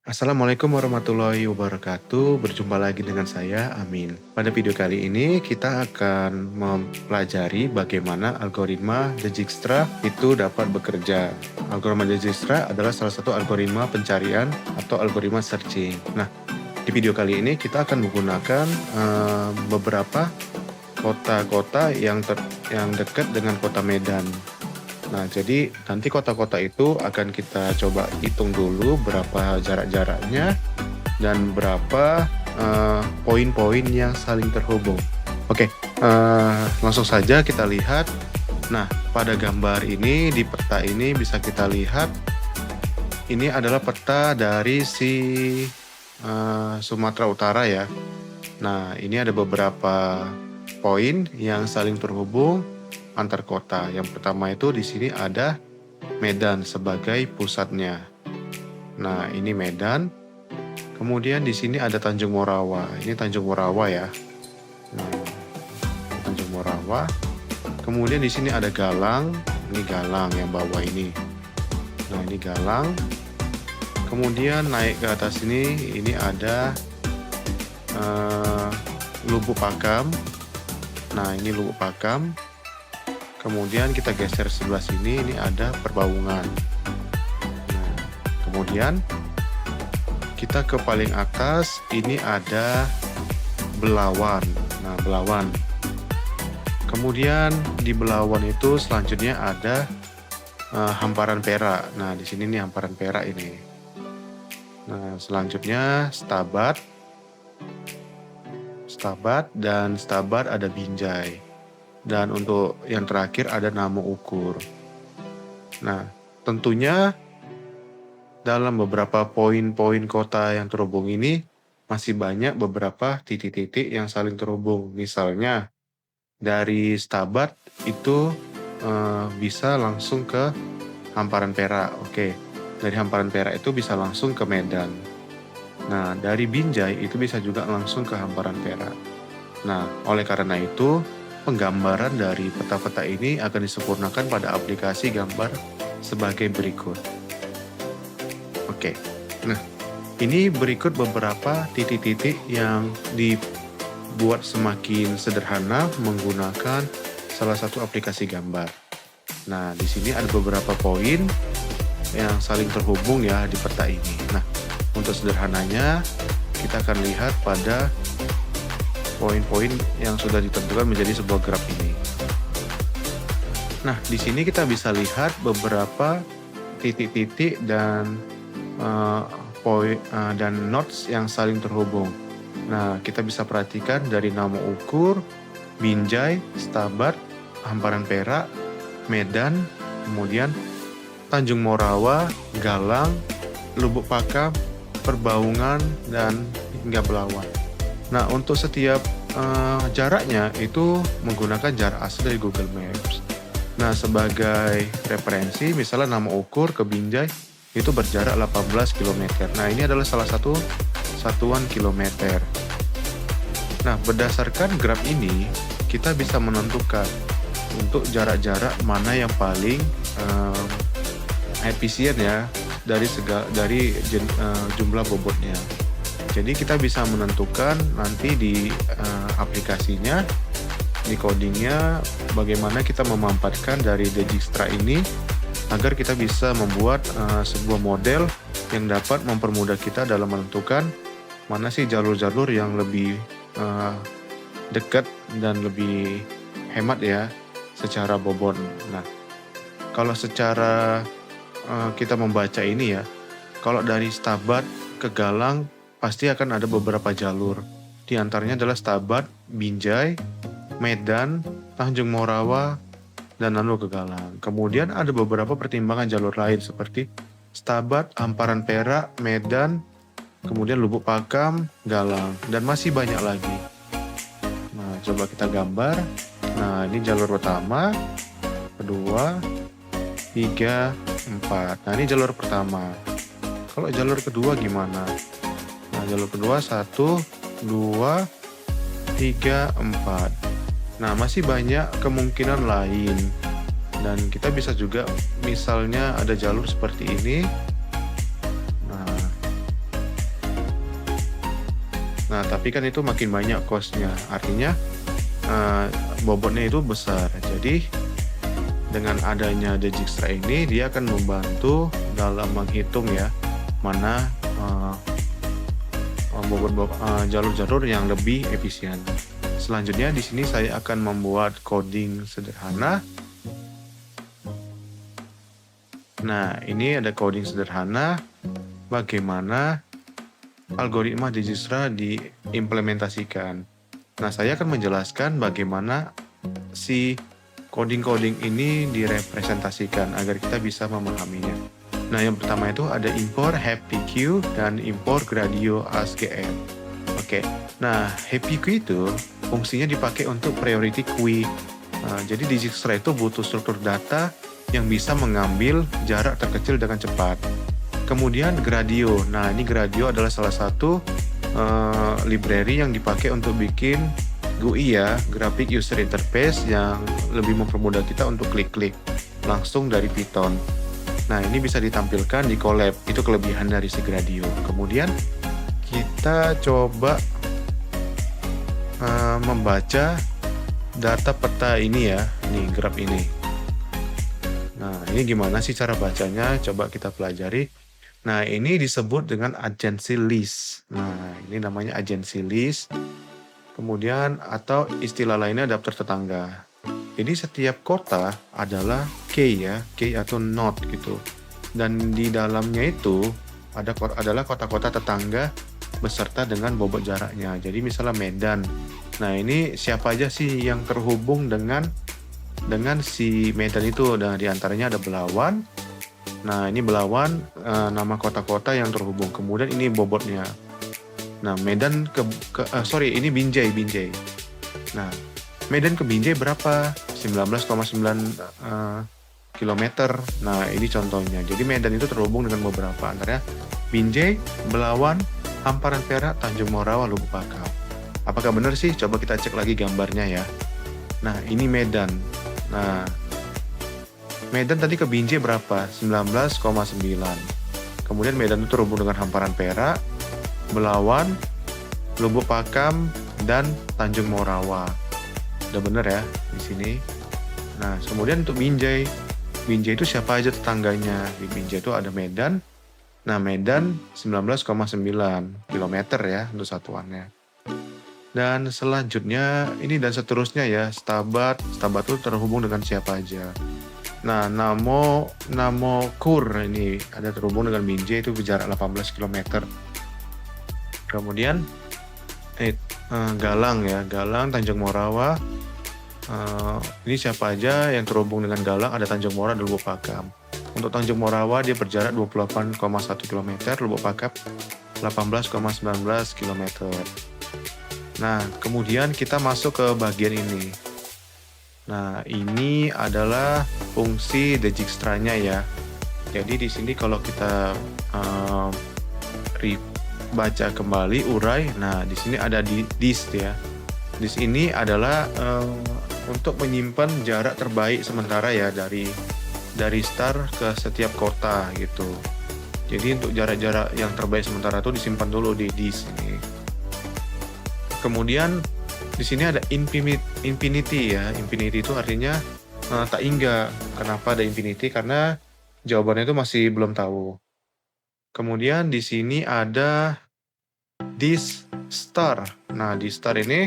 Assalamualaikum warahmatullahi wabarakatuh. Berjumpa lagi dengan saya, Amin. Pada video kali ini kita akan mempelajari bagaimana algoritma Dijkstra itu dapat bekerja. Algoritma Dijkstra adalah salah satu algoritma pencarian atau algoritma searching. Nah, di video kali ini kita akan menggunakan beberapa kota-kota yang dekat dengan kota Medan. Nah, jadi nanti kota-kota itu akan kita coba hitung dulu berapa jarak-jaraknya dan berapa poin-poin yang saling terhubung. Oke, langsung saja kita lihat. Nah, pada gambar ini, di peta ini bisa kita lihat, ini adalah peta dari Sumatera Utara ya. Nah, ini ada beberapa poin yang saling terhubung antar kota. Yang pertama itu di sini ada Medan sebagai pusatnya. Nah, ini Medan. Kemudian di sini ada Tanjung Morawa. Ini Tanjung Morawa ya. Nah, Tanjung Morawa. Kemudian di sini ada Galang. Ini Galang yang bawah ini. Nah, ini Galang. Kemudian naik ke atas ini ada Lubuk Pakam. Nah, ini Lubuk Pakam. Kemudian kita geser sebelah sini, ini ada Perbaungan. Nah, kemudian kita ke paling atas, ini ada Belawan. Nah, Belawan. Kemudian di Belawan itu selanjutnya ada Hamparan Perak. Nah, di sini nih Hamparan Perak ini. Nah, selanjutnya Stabat dan Stabat ada Binjai. Dan untuk yang terakhir ada Namo Ukur. Nah, tentunya dalam beberapa poin-poin kota yang terhubung ini masih banyak beberapa titik-titik yang saling terhubung. Misalnya dari Stabat itu bisa langsung ke Hamparan Perak. Oke, dari Hamparan Perak itu bisa langsung ke Medan. Nah, dari Binjai itu bisa juga langsung ke Hamparan Perak. Nah, oleh karena itu penggambaran dari peta-peta ini akan disempurnakan pada aplikasi gambar sebagai berikut. Oke, nah ini berikut beberapa titik-titik yang dibuat semakin sederhana menggunakan salah satu aplikasi gambar. Nah, di sini ada beberapa poin yang saling terhubung ya di peta ini. Nah, untuk sederhananya kita akan lihat pada poin-poin yang sudah ditentukan menjadi sebuah graf ini. Nah, di sini kita bisa lihat beberapa titik-titik dan nodes yang saling terhubung. Nah, kita bisa perhatikan dari Namo Ukur, Binjai, Stabat, Hamparan Perak, Medan, kemudian Tanjung Morawa, Galang, Lubuk Pakam, Perbaungan, dan hingga Belawan. Nah, untuk setiap jaraknya itu menggunakan jarak asli dari Google Maps. Nah, sebagai referensi, misalnya Namo Ukur ke Binjai itu berjarak 18 km. Nah, ini adalah salah satu satuan kilometer. Nah, berdasarkan graf ini, kita bisa menentukan untuk jarak-jarak mana yang paling efisien ya dari jumlah bobotnya. Jadi kita bisa menentukan nanti di aplikasinya, di codingnya, bagaimana kita memanfaatkan dari Dijkstra ini agar kita bisa membuat sebuah model yang dapat mempermudah kita dalam menentukan mana sih jalur-jalur yang lebih dekat dan lebih hemat ya secara bobot. Nah, kalau secara kita membaca ini ya, kalau dari Stabat ke Galang pasti akan ada beberapa jalur. Di antaranya adalah Stabat, Binjai, Medan, Tanjung Morawa, dan lalu ke Galang. Kemudian ada beberapa pertimbangan jalur lain seperti Stabat, Hamparan Perak, Medan, kemudian Lubuk Pakam, Galang, dan masih banyak lagi. Nah, coba kita gambar. Nah, ini jalur pertama, kedua, 3, 4. Nah, ini jalur pertama. Kalau jalur kedua gimana? Nah, jalur kedua 1, 2, 3, 4. Nah, masih banyak kemungkinan lain. Dan kita bisa juga misalnya ada jalur seperti ini. Nah, Nah, tapi kan itu makin banyak cost-nya. Artinya bobotnya itu besar. Jadi dengan adanya Digital ini dia akan membantu dalam menghitung ya mana jalur-jalur yang lebih efisien. Selanjutnya di sini saya akan membuat coding sederhana. Nah, ini ada coding sederhana bagaimana algoritma Dijkstra diimplementasikan. Nah, saya akan menjelaskan bagaimana si coding-coding ini direpresentasikan agar kita bisa memahaminya. Nah, yang pertama itu ada import HappyQ dan import Gradio ASGN. Oke, nah HappyQ itu fungsinya dipakai untuk priority queue. Nah, jadi Dijkstra itu butuh struktur data yang bisa mengambil jarak terkecil dengan cepat. Kemudian Gradio. Nah, ini Gradio adalah salah satu library yang dipakai untuk bikin GUI ya, Graphic User Interface, yang lebih mempermudah kita untuk klik-klik langsung dari Python. Nah, ini bisa ditampilkan di Colab, itu kelebihan dari si Gradio. Kemudian kita coba membaca data peta ini ya, nih graf ini. Nah, ini gimana sih cara bacanya? Coba kita pelajari. Nah, ini disebut dengan agency list. Nah, ini namanya agency list. Kemudian atau istilah lainnya daftar tetangga. Jadi setiap kota adalah key ya, key atau node gitu. Dan di dalamnya itu adalah kota-kota tetangga beserta dengan bobot jaraknya. Jadi misalnya Medan. Nah, ini siapa aja sih yang terhubung dengan si Medan itu? Nah, di antaranya ada Belawan. Nah, ini Belawan, nama kota-kota yang terhubung. Kemudian ini bobotnya. Nah, Medan ini Binjai. Nah, Medan ke Binjai berapa? 19,9 km. Nah, ini contohnya. Jadi Medan itu terhubung dengan beberapa, antaranya Binjai, Belawan, Hamparan Perak, Tanjung Morawa, Lubuk Pakam. Apakah benar sih? Coba kita cek lagi gambarnya ya. Nah, ini Medan. Nah, Medan tadi ke Binjai berapa? 19,9. Kemudian Medan itu terhubung dengan Hamparan Perak, Belawan, Lubuk Pakam, dan Tanjung Morawa. Udah bener ya di sini. Nah, kemudian untuk Binjai itu siapa aja tetangganya? Di Binjai itu ada Medan. Nah, Medan 19,9 km ya untuk satuannya. Dan selanjutnya ini dan seterusnya ya, Stabat itu terhubung dengan siapa aja. Nah, Namokur ini ada terhubung dengan Binjai, itu jarak 18 km. Kemudian Galang ya, Galang, Tanjung Morawa. Ini siapa aja yang terhubung dengan Galang? Ada Tanjung Morawa dan Lubuk Pakam. Untuk Tanjung Morawa dia berjarak 28,1 km, Lubuk Pakam 18,19 km. Nah, kemudian kita masuk ke bagian ini. Nah, ini adalah fungsi Dijkstra-nya ya. Jadi di sini kalau kita baca kembali urai, nah di sini ada disk ya. Disk ini adalah untuk menyimpan jarak terbaik sementara ya dari start ke setiap kota gitu. Jadi untuk jarak-jarak yang terbaik sementara itu disimpan dulu di disk ini. Kemudian di sini ada infinity ya. Infinity itu artinya tak hingga. Kenapa ada infinity? Karena jawabannya itu masih belum tahu. Kemudian di sini ada disk star. Nah, di star ini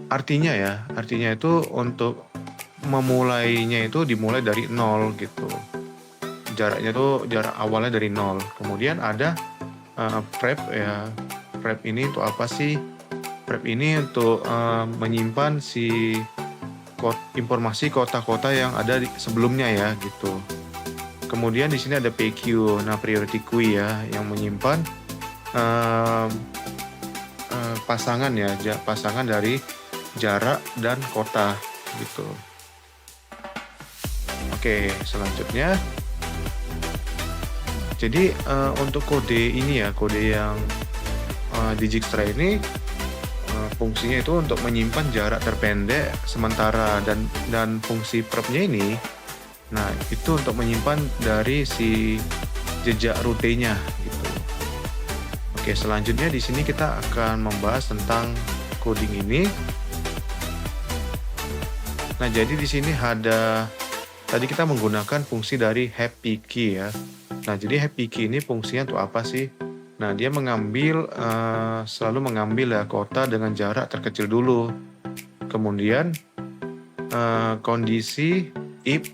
artinya itu untuk memulainya itu dimulai dari 0 gitu. Jaraknya tuh jarak awalnya dari 0. Kemudian ada prep ya. Prep ini untuk apa sih? Prep ini untuk menyimpan si informasi kota-kota yang ada sebelumnya ya gitu. Kemudian di sini ada PQ, nah priority queue ya, yang menyimpan pasangan ya, pasangan dari jarak dan kota gitu. Oke, selanjutnya. Jadi untuk kode ini ya, kode yang Dijkstra ini fungsinya itu untuk menyimpan jarak terpendek sementara, dan fungsi prep-nya ini, nah itu untuk menyimpan dari si jejak rutenya gitu. Oke, selanjutnya di sini kita akan membahas tentang coding ini. Nah, jadi di sini tadi kita menggunakan fungsi dari happy key ya. Nah, jadi happy key ini fungsinya untuk apa sih? Nah, dia selalu mengambil ya kota dengan jarak terkecil dulu. Kemudian kondisi if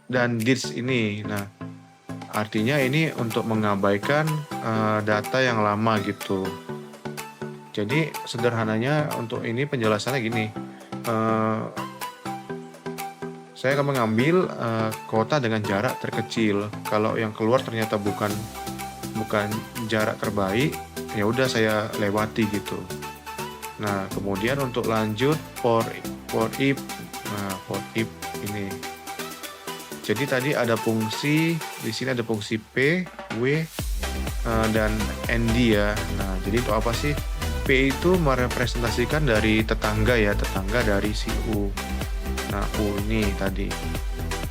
dan this ini. Nah, artinya ini untuk mengabaikan data yang lama gitu. Jadi sederhananya untuk ini penjelasannya gini. Saya akan mengambil kota dengan jarak terkecil. Kalau yang keluar ternyata bukan jarak terbaik, ya udah saya lewati gitu. Nah, kemudian untuk lanjut for if, for if ini. Jadi tadi ada fungsi di sini ada fungsi p, w, dan nd ya. Nah, jadi untuk apa sih? P itu merepresentasikan dari tetangga dari si u. Nah, U ini tadi.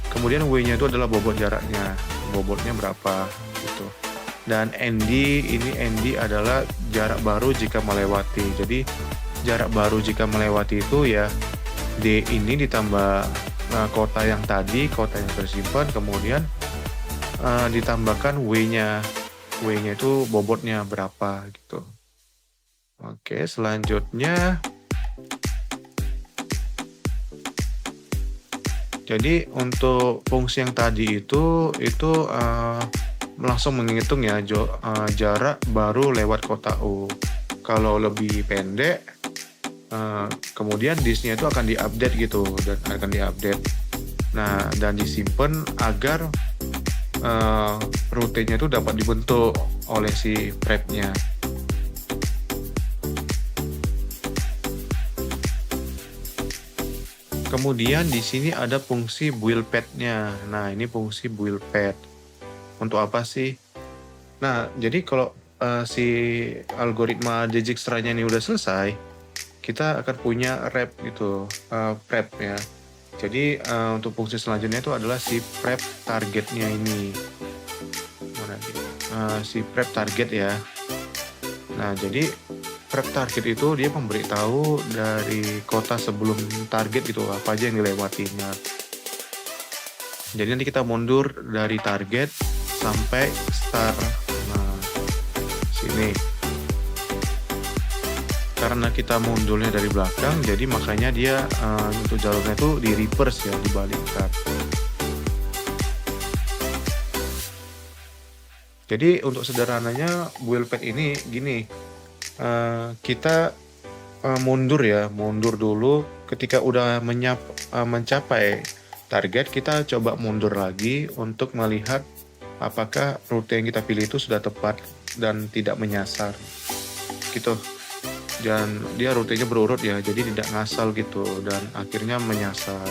Kemudian W-nya itu adalah bobot jaraknya. Bobotnya berapa gitu. Dan ND adalah jarak baru jika melewati. Jadi jarak baru jika melewati itu ya D ini ditambah kota yang tersimpan, kemudian ditambahkan W-nya. W-nya itu bobotnya berapa gitu. Oke, selanjutnya jadi untuk fungsi yang tadi itu langsung menghitung ya jarak baru lewat kota U. Kalau lebih pendek, kemudian disk-nya itu akan diupdate gitu dan akan diupdate. Nah, dan disimpan agar rutenya itu dapat dibentuk oleh si prep-nya. Kemudian di sini ada fungsi build pad-nya. Nah, ini fungsi build pad. Untuk apa sih? Nah, jadi kalau si algoritma Dijkstra-nya ini udah selesai, kita akan punya rep gitu, prep ya. Jadi untuk fungsi selanjutnya itu adalah si prep targetnya ini. Mana si prep target ya. Nah, jadi prep target itu dia memberitahu dari kota sebelum target gitu apa aja yang dilewatinya. Jadi nanti kita mundur dari target sampai start. Nah, sini. Karena kita mundurnya dari belakang, jadi makanya dia untuk jalurnya itu di reverse ya, dibalikkan. Jadi untuk sederhananya build pad ini gini. Kita mundur dulu ketika udah mencapai target, kita coba mundur lagi untuk melihat apakah rute yang kita pilih itu sudah tepat dan tidak menyasar gitu. Dan dia rutenya berurut ya, jadi tidak ngasal gitu dan akhirnya menyasar.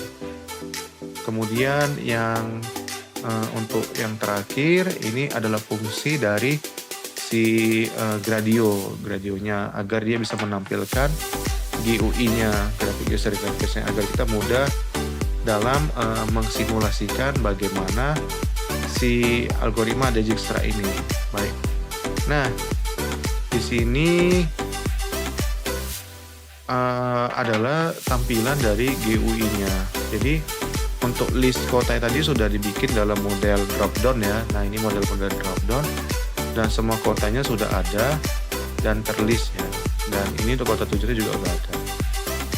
Kemudian yang untuk yang terakhir ini adalah fungsi dari si gradionya agar dia bisa menampilkan GUI-nya, graphic user interface-nya, agar kita mudah dalam mengsimulasikan bagaimana si algoritma Dijkstra ini. Baik. Nah, di sini adalah tampilan dari GUI-nya. Jadi untuk list kota tadi sudah dibikin dalam model dropdown ya. Nah, ini model dropdown. Dan semua kotanya sudah ada dan terlist ya. Dan ini untuk kota tujuannya juga udah ada.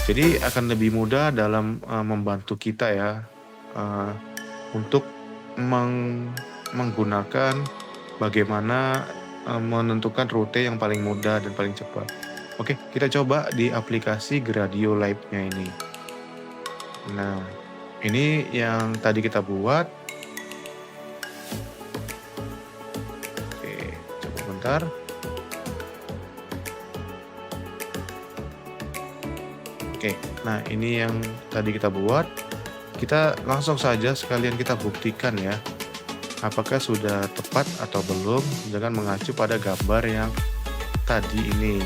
Jadi akan lebih mudah dalam membantu kita ya untuk menggunakan bagaimana menentukan rute yang paling mudah dan paling cepat. Oke, kita coba di aplikasi Gradio Lab-nya ini. Nah, ini yang tadi kita buat. Bentar. Oke, nah ini yang tadi kita buat. Kita langsung saja sekalian kita buktikan ya, apakah sudah tepat atau belum dengan mengacu pada gambar yang tadi ini.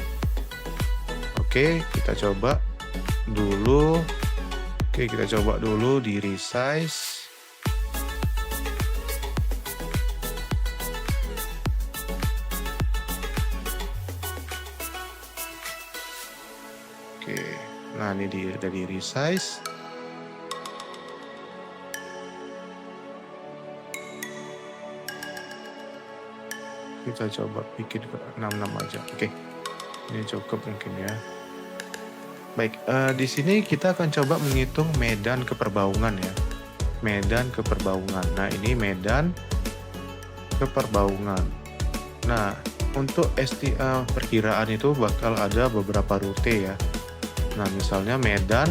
Oke, kita coba dulu. Oke, kita coba dulu di resize. Oke, nah ini dari resize. Kita coba bikin ke 66 aja. Oke, ini cukup mungkin ya. Baik, di sini kita akan coba menghitung medan keperbaungan ya. Medan keperbaungan. Nah, ini medan keperbaungan. Nah, untuk perkiraan itu bakal ada beberapa rute ya. Nah, misalnya Medan,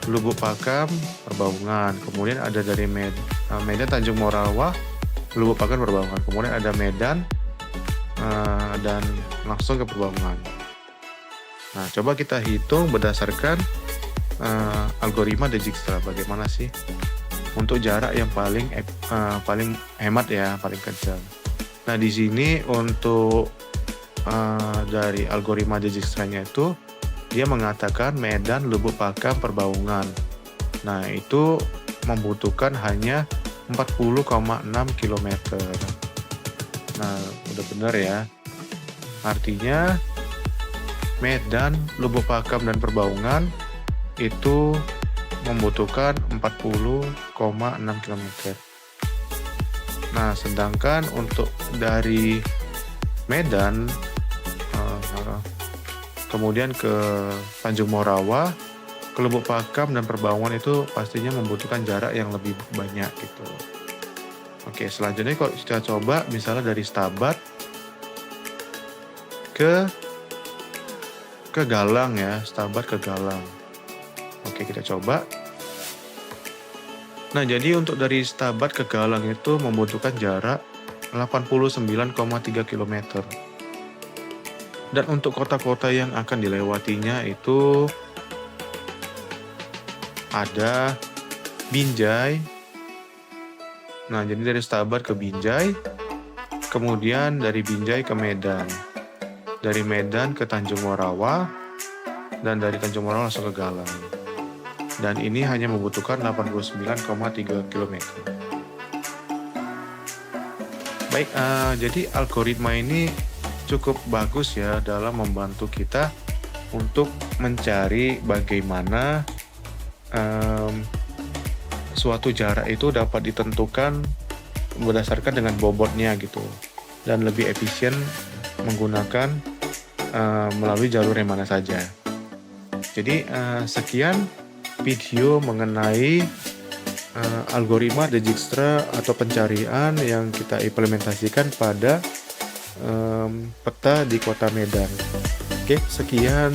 Lubuk Pakam, Perbaungan. Kemudian ada dari Medan Tanjung Morawa, Lubuk Pakam, Perbaungan. Kemudian ada Medan dan langsung ke Perbaungan. Nah, coba kita hitung berdasarkan algoritma Dijkstra. Bagaimana sih untuk jarak yang paling hemat ya, paling kencang. Nah, di sini untuk dari algoritma Dijkstranya itu dia mengatakan Medan Lubuk Pakam Perbaungan. Nah, itu membutuhkan hanya 40,6 km. Nah, udah benar ya. Artinya Medan Lubuk Pakam dan Perbaungan itu membutuhkan 40,6 km. Nah, sedangkan untuk dari Medan kemudian ke Tanjung Morawa, ke Lubuk Pakam dan Perbaungan itu pastinya membutuhkan jarak yang lebih banyak gitu. Oke, selanjutnya kalau kita coba misalnya dari Stabat ke Galang ya, Stabat ke Galang. Oke, kita coba. Nah, jadi untuk dari Stabat ke Galang itu membutuhkan jarak 89,3 km. Dan untuk kota-kota yang akan dilewatinya itu ada Binjai. Nah, jadi dari Stabat ke Binjai, kemudian dari Binjai ke Medan. Dari Medan ke Tanjung Morawa, dan dari Tanjung Morawa langsung ke Galang. Dan ini hanya membutuhkan 89,3 km. Baik, jadi algoritma ini cukup bagus ya dalam membantu kita untuk mencari bagaimana suatu jarak itu dapat ditentukan berdasarkan dengan bobotnya gitu, dan lebih efisien menggunakan melalui jalur yang mana saja. Jadi sekian video mengenai algoritma Dijkstra atau pencarian yang kita implementasikan pada peta di Kota Medan. Oke, sekian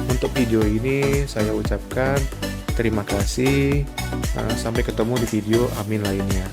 untuk video ini. Saya ucapkan terima kasih. Sampai ketemu di video Amin lainnya.